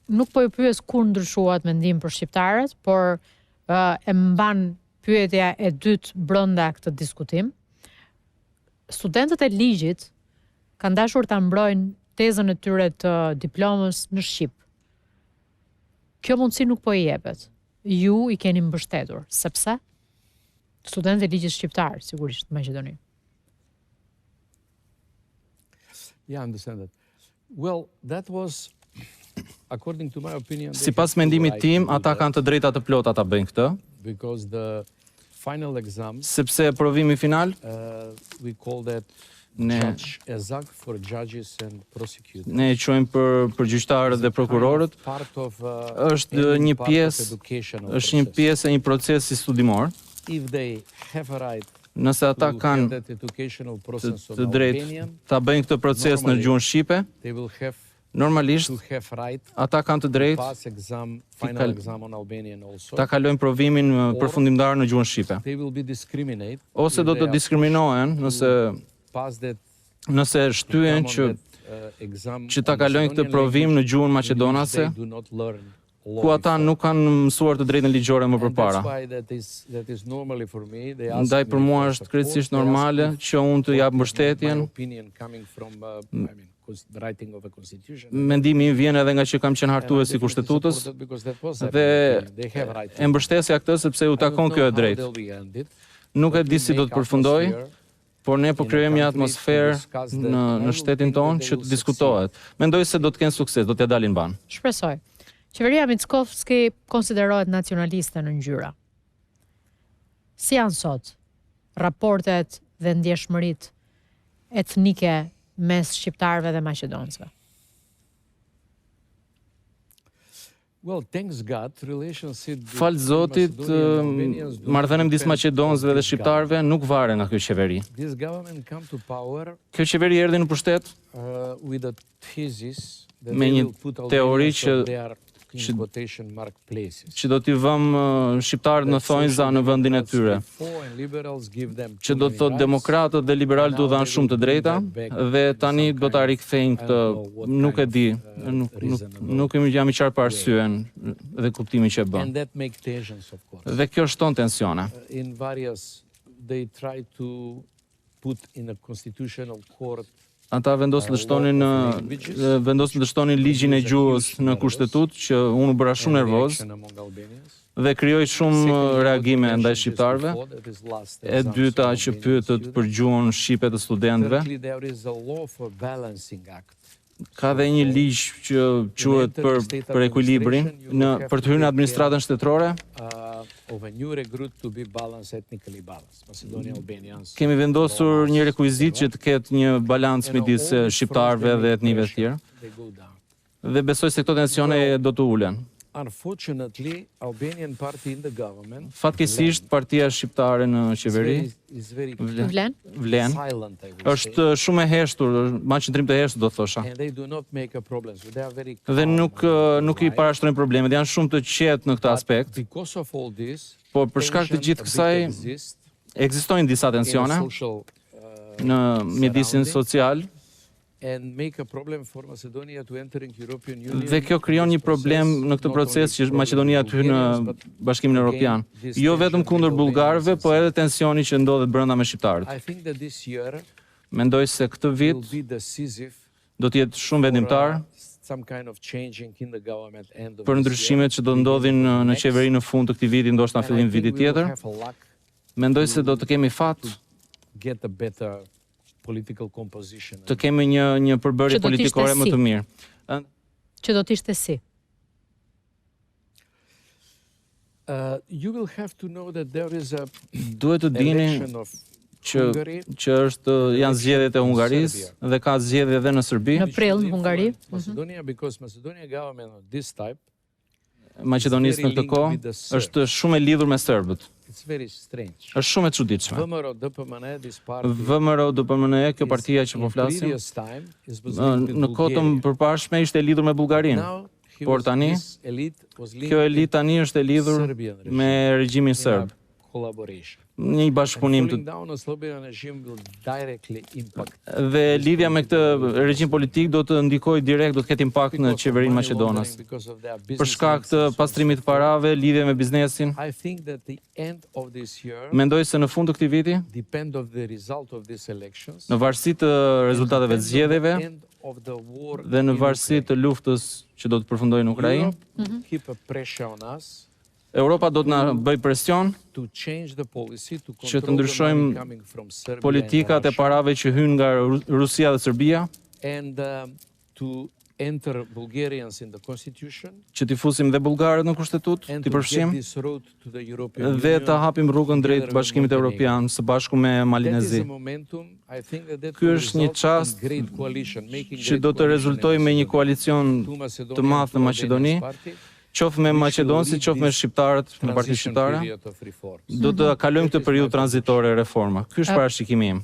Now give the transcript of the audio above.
nuk po ju pyes kur ndryshuat mendim për shqiptarët, por e mban pyetja e dytë brenda këtë diskutim. Studentët e ligjit kanë dashur ta mbrojnë tezën e tyre të diplomës në shqip. Kjo mundësi nuk po i jepet. Ju i keni mbështetur, sepse studentët e ligjit shqiptar, sigurisht, në Maqedoni. Yeah, I understand that. Well, that was, according to my opinion, Sipas mendimit tim, ata kanë të drejta të plota ta bëjnë këtë, because the final exam, sepse provimi final we call that ne judge ezak for judges and prosecutors. ne e quajmë për gjyqtarët dhe prokurorët. Part of Është një pjesë, educational është një pjesë e një procesi studimor. If they have a right Nëse ata kanë të drejtë ta bëjnë këtë proces në gjuhën shqipe, normalisht ata kanë të drejtë ta kalojnë provimin përfundimtar në gjuhën shqipe. Ose do të diskriminohen nëse shtyhen që ta kalojnë këtë provim në gjuhën maqedonase, ku ata nuk kanë mësuar të drejtën ligjore më përpara. Ndaj për mua është krejtësisht normale që unë të jap mbështetjen. Mendimi im vjen edhe nga që kam qenë hartues i kushtetutës dhe e mbështesja këtë sepse u takon kjo e drejtë. Nuk e di si do të përfundoj, por ne po krijojmë një atmosferë në shtetin tonë që të diskutohet. Mendoj se do të kenë sukses, do t'ja dalin ban. Shpresoj. Qeveria Mickovski konsiderohet nacionaliste në ngjyra. Si janë sot raportet dhe ndjeshmëritë etnike mes shqiptarëve dhe maqedonisëve? Falë Zotit, marrëdhënia midis maqedonisëve dhe shqiptarëve nuk varen nga kjo qeveri. Kjo qeveri erdhi në pushtet me një teori që do t'i vëmë shqiptarët në thonjza në vendin e tyre, që do të thotë demokratët dhe liberalët do dhanë shumë të drejta, dhe tani do ta rikthejnë këtë, nuk e di, nuk jam i qartë për arsyen dhe kuptimin që e bën. Dhe kjo shton tensione. Ata vendosën të shtonin ligjin e gjuhës në kushtetut, që unë u bëra shumë nervoz dhe krijoi shumë reagime ndaj shqiptarëve. E dyta që pyetët për gjuhën shqipe të studentëve. Ka dhe një ligj që quhet për ekuilibrin për të hyrë në administratën shtetërore. Kemi vendosur një rekuizit që të ketë një balancë midis shqiptarëve dhe etnive të tjerë. Dhe besoj se këto tensione do të ulen. Fatkeqësisht partia shqiptare në qeveri vlen. Është shumë e heshtur, ma qëndrim të heshtur do të thosha. Dhe nuk i parashtrojnë problemet, janë shumë të qetë në këtë aspekt. Por për shkak të gjithë kësaj ekzistojnë disa tensione në mjedisin social. Dhe kjo krijon një problem në këtë proces që Maqedonia të hyjë në Bashkimin Evropian. Jo vetëm kundër bullgarëve, po edhe tensioni që ndodhet brenda me shqiptarët. Mendoj se këtë vit do të jetë shumë vendimtar për ndryshimet që do ndodhin në qeveri në fund të këtij viti, ndoshta në fillim të vitit tjetër. Mendoj se do të kemi fat të kemi një përbërje politikore më të mirë. Që do të ishte si? Duhet të dini që janë zgjedhjet e Hungarisë dhe ka zgjedhje edhe në Serbi. Në prill në Hungari. Maqedonisë në këtë kohë është shumë e lidhur me serbët. Është shumë e çuditshme. VMRO DPMNE, kjo partia që po flasim, në kohë të përparshme ishte e lidhur me Bullgarinë. Por tani, kjo elitë tani është e lidhur me regjimin serb. një bashkëpunim dhe lidhja me këtë regjim politik do të ndikojë direkt, do të ketë impakt në qeverinë Maqedonas. Për shkak të pastrimit të parave, lidhje me biznesin, mendoj se në fund të këtij viti, në varësi të rezultateve të zgjedhjeve dhe në varësi të luftës që do të përfundojë në Ukrainë, Europa do të na bëj presion që të ndryshojmë politikat e parave që hynë nga Rusia dhe Serbia, që t'i fusim dhe bullgarët në kushtetut, t'i përfshim, dhe të hapim rrugën drejt Bashkimit Evropian së bashku me Malinezi. Ky është një çast që do të rezultojë me një koalicion të madh në Maqedoni, qoftë me maqedonësit, qoftë me shqiptarët, me partitë shqiptare, do të kalojmë këtë periudhë tranzitore reforma. Ky është parashikimi im.